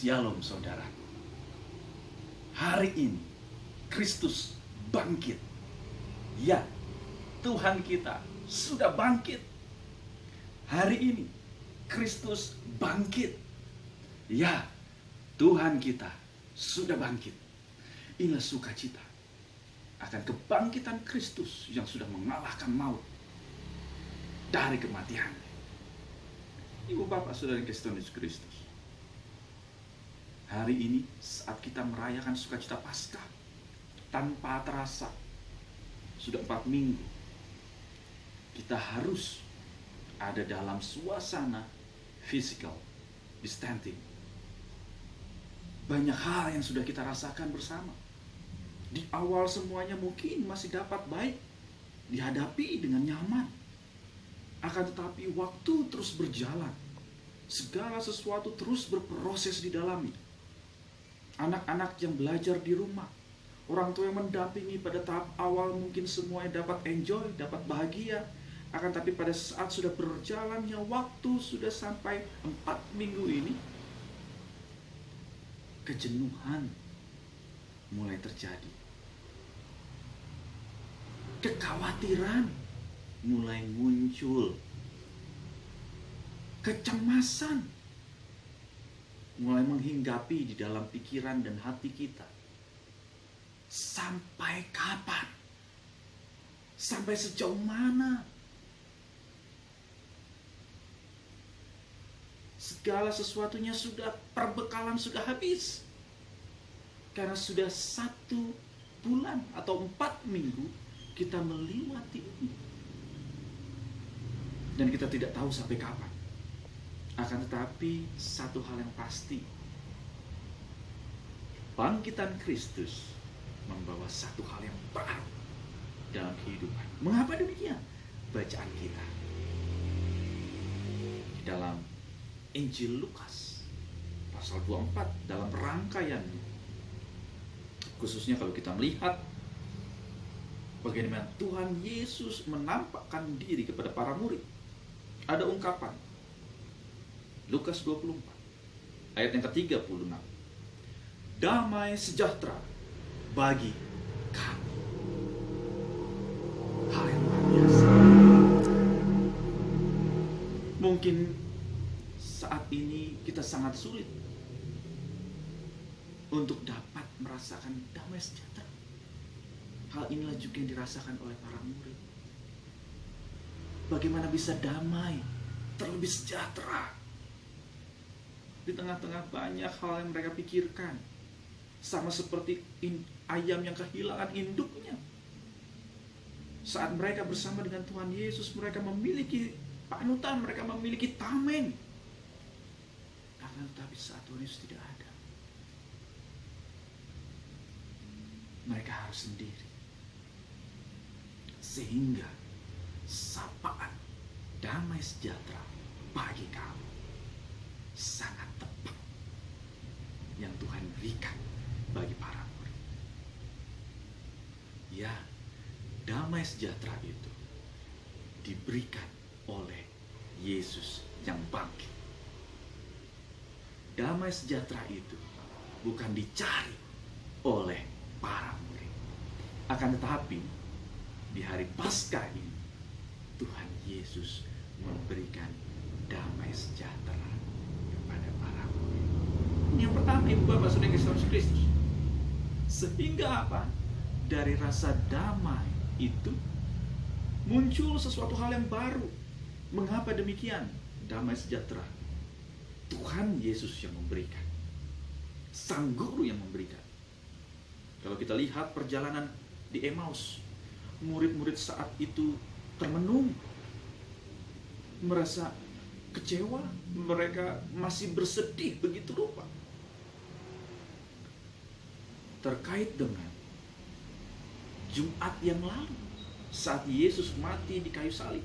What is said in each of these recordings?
Shalom saudara. Hari ini Kristus bangkit. Ya, Tuhan kita sudah bangkit. Hari ini Kristus bangkit. Ya, Tuhan kita sudah bangkit. Inilah sukacita akan kebangkitan Kristus yang sudah mengalahkan maut dari kematian. Ibu bapak saudara Kristen Yesus Kristus, hari ini saat kita merayakan sukacita Paskah, tanpa terasa sudah 4 minggu kita harus ada dalam suasana physical distancing. Banyak hal yang sudah kita rasakan bersama. Di awal semuanya mungkin masih dapat baik dihadapi dengan nyaman. Akan tetapi waktu terus berjalan, segala sesuatu terus berproses di dalamnya. Anak-anak yang belajar di rumah, orang tua yang mendampingi pada tahap awal mungkin semuanya dapat enjoy, dapat bahagia. Akan tapi pada saat sudah berjalannya waktu, sudah sampai 4 minggu ini, kejenuhan mulai terjadi. Kekhawatiran mulai muncul. Kecemasan mulai menghinggapi di dalam pikiran dan hati kita. Sampai kapan? Sampai sejauh mana? Segala sesuatunya sudah, perbekalan sudah habis. Karena sudah 1 bulan atau 4 minggu kita melewati ini. Dan kita tidak tahu sampai kapan. Akan tetapi satu hal yang pasti, bangkitan Kristus membawa satu hal yang baru dalam kehidupan. Mengapa demikian? Bacaan kita di dalam Injil Lukas pasal 24 dalam rangkaiannya, khususnya kalau kita melihat bagaimana Tuhan Yesus menampakkan diri kepada para murid. Ada ungkapan Lukas 24 ayat yang ke-36. Damai sejahtera bagi kamu. Hal yang luar biasa. Mungkin saat ini kita sangat sulit untuk dapat merasakan damai sejahtera. Hal inilah juga yang dirasakan oleh para murid. Bagaimana bisa damai, terlebih sejahtera di tengah-tengah banyak hal yang mereka pikirkan. Sama seperti ayam yang kehilangan induknya. Saat mereka bersama dengan Tuhan Yesus, mereka memiliki panutan, mereka memiliki tameng. Akan tetapi saat Tuhan Yesus tidak ada, mereka harus sendiri. Sehingga sapaan damai sejahtera bagi kamu sangat tepat yang Tuhan berikan bagi para murid. Ya, damai sejahtera itu diberikan oleh Yesus yang bangkit. Damai sejahtera itu bukan dicari oleh para murid. Akan tetapi di hari Paskah ini Tuhan Yesus memberikan damai sejahtera kepada para murid. Ini yang pertama, ibu bapak saudara Yesus Kristus. Sehingga apa? Dari rasa damai itu muncul sesuatu hal yang baru. Mengapa demikian? Damai sejahtera Tuhan Yesus yang memberikan. Sang Guru yang memberikan. Kalau kita lihat perjalanan di Emmaus, murid-murid saat itu termenung, merasa kecewa, mereka masih bersedih begitu rupa terkait dengan Jumat yang lalu saat Yesus mati di kayu salib.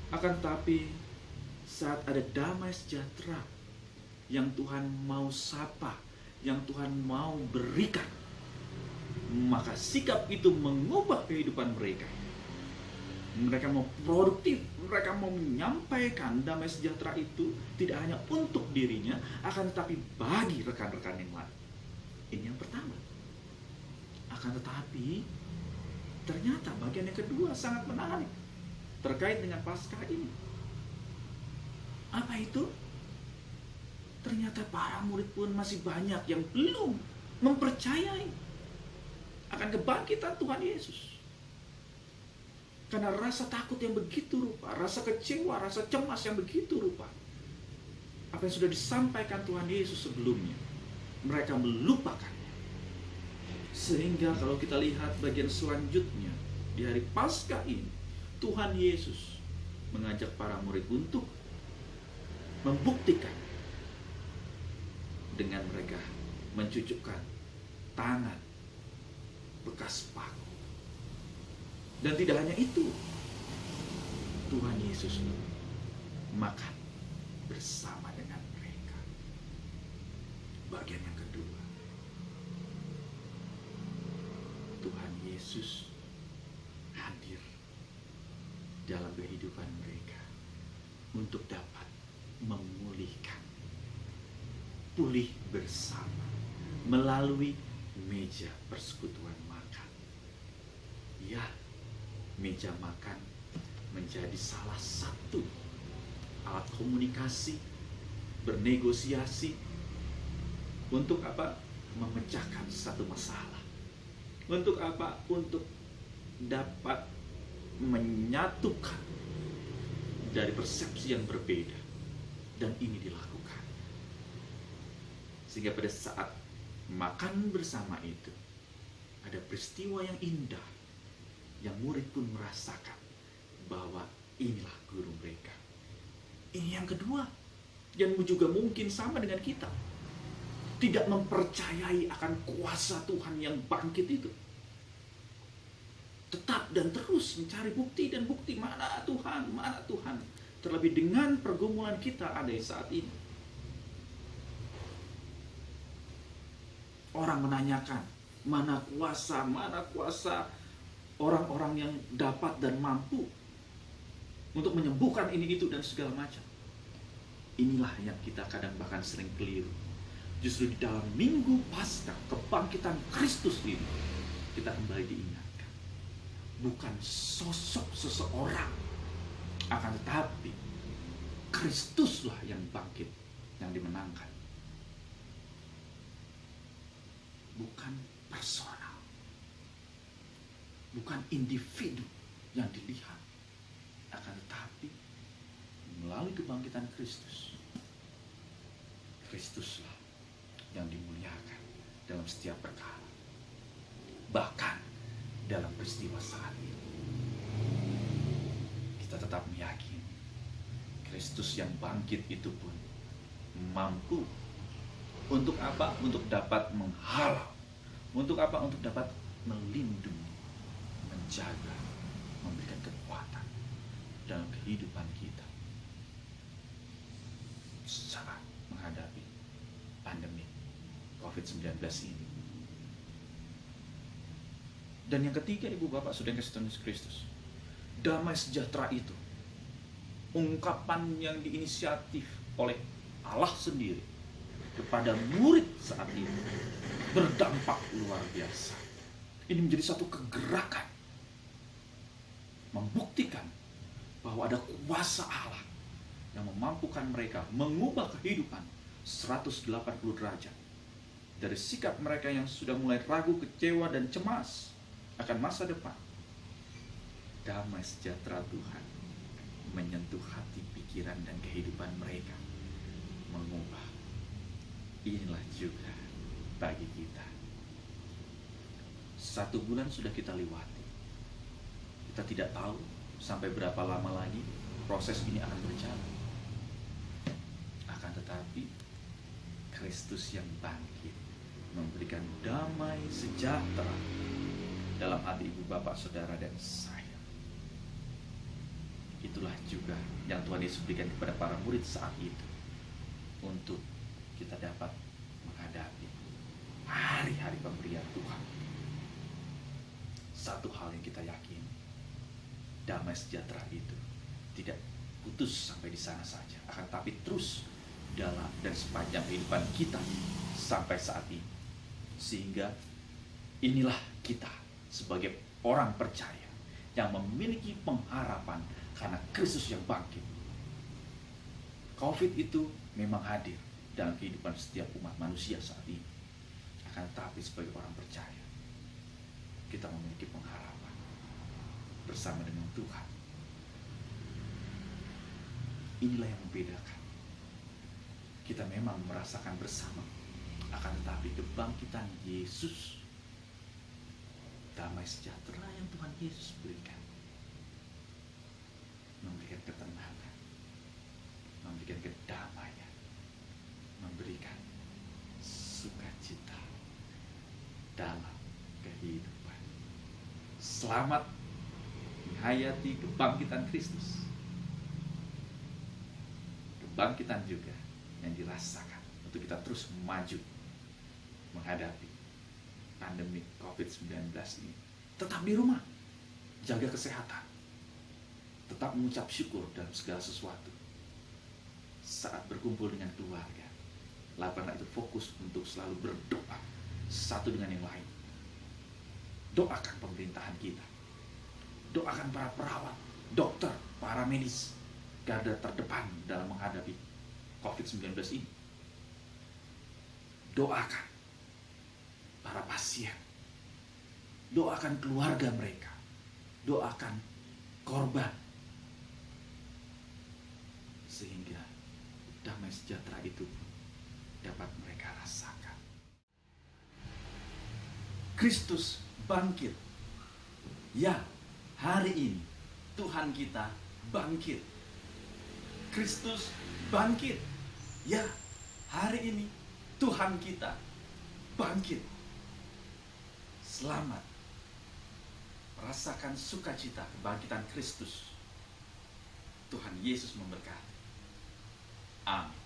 Akan tetapi saat ada damai sejahtera yang Tuhan mau sapa, yang Tuhan mau berikan, maka sikap itu mengubah kehidupan mereka. Mereka mau produktif, mereka mau menyampaikan damai sejahtera itu tidak hanya untuk dirinya, akan tetapi bagi rekan-rekan yang lain. Ini yang pertama. Akan tetapi ternyata bagian yang kedua sangat menarik terkait dengan Paskah ini. Apa itu? Ternyata para murid pun masih banyak yang belum mempercayai akan kebangkitan Tuhan Yesus. Karena rasa takut yang begitu rupa, rasa kecewa, rasa cemas yang begitu rupa, apa yang sudah disampaikan Tuhan Yesus sebelumnya, mereka melupakannya. Sehingga kalau kita lihat bagian selanjutnya, di hari Paskah ini, Tuhan Yesus mengajak para murid untuk membuktikan dengan mereka mencucukkan tangan bekas paku. Dan tidak hanya itu, Tuhan Yesus makan bersama dengan mereka. Bagian yang kedua, Tuhan Yesus hadir dalam kehidupan mereka untuk dapat memulihkan, pulih bersama melalui meja persekutuan makan. Ya, meja makan menjadi salah satu alat komunikasi, bernegosiasi untuk apa? Memecahkan satu masalah. Untuk apa? Untuk dapat menyatukan dari persepsi yang berbeda. Dan ini dilakukan. Sehingga pada saat makan bersama itu, ada peristiwa yang indah yang murid pun merasakan bahwa inilah guru mereka. Ini yang kedua, yang juga mungkin sama dengan kita, tidak mempercayai akan kuasa Tuhan yang bangkit itu. Tetap dan terus mencari bukti dan bukti, mana Tuhan, mana Tuhan. Terlebih dengan pergumulan kita ada saat ini. Orang menanyakan, mana kuasa orang-orang yang dapat dan mampu untuk menyembuhkan ini itu dan segala macam. Inilah yang kita kadang bahkan sering keliru. Justru di dalam Minggu Paskah, kebangkitan Kristus ini, kita kembali diingatkan. Bukan sosok seseorang, akan tetapi Kristuslah yang bangkit, yang dimenangkan. Bukan personal, bukan individu yang dilihat, akan tetapi melalui kebangkitan Kristuslah yang dimuliakan dalam setiap perkara, bahkan dalam peristiwa saat ini. Kita tetap meyakini Kristus yang bangkit itu pun mampu untuk apa? Untuk dapat menghalau, untuk apa? Untuk dapat melindungi, menjaga, memberikan kekuatan dalam kehidupan kita saat menghadapi pandemi COVID-19 ini. Dan yang ketiga, Ibu Bapak Saudara Yesus Kristus, damai sejahtera itu ungkapan yang diinisiatif oleh Allah sendiri kepada murid saat ini berdampak luar biasa. Ini menjadi satu kegerakan membuktikan bahwa ada kuasa Allah yang memampukan mereka mengubah kehidupan 180 derajat dari sikap mereka yang sudah mulai ragu, kecewa, dan cemas akan masa depan. Damai sejahtera Tuhan menyentuh hati, pikiran, dan kehidupan mereka, mengubah. Inilah juga bagi kita. 1 bulan sudah kita lewati. Kita tidak tahu sampai berapa lama lagi proses ini akan berjalan. Akan tetapi Kristus yang bangkit memberikan damai sejahtera dalam hati ibu bapak saudara dan saya. Itulah juga yang Tuhan Yesus berikan kepada para murid saat itu, untuk kita dapat menghadapi hari-hari pemberian Tuhan. Satu hal yang kita yakini, damai sejahtera itu tidak putus sampai di sana saja, akan tapi terus dalam dan sepanjang kehidupan kita sampai saat ini. Sehingga inilah kita sebagai orang percaya yang memiliki pengharapan karena Kristus yang bangkit. COVID itu memang hadir dalam kehidupan setiap umat manusia saat ini. Akan tetapi sebagai orang percaya, kita memiliki pengharapan bersama dengan Tuhan. Inilah yang membedakan. Kita memang merasakan bersama, akan tetapi kebangkitan Yesus, damai sejahtera yang Tuhan Yesus berikan, memberikan ketenangan, memberikan kedamaian, memberikan sukacita dalam kehidupan. Selamat menghayati kebangkitan Kristus. Kebangkitan juga yang dirasakan untuk kita terus maju menghadapi pandemi COVID-19 ini. Tetap di rumah, jaga kesehatan, tetap mengucap syukur dalam segala sesuatu. Saat berkumpul dengan keluarga, lakukanlah itu fokus untuk selalu berdoa satu dengan yang lain. Doakan pemerintahan kita, doakan para perawat, dokter, para medis, garda terdepan dalam menghadapi COVID-19 ini. Doakan para pasien, doakan keluarga mereka, doakan korban, sehingga damai sejahtera itu dapat mereka rasakan. Kristus bangkit. Ya, hari ini Tuhan kita bangkit. Kristus bangkit. Ya, hari ini Tuhan kita bangkit. Selamat merasakan sukacita kebangkitan Kristus. Tuhan Yesus memberkati. Amin.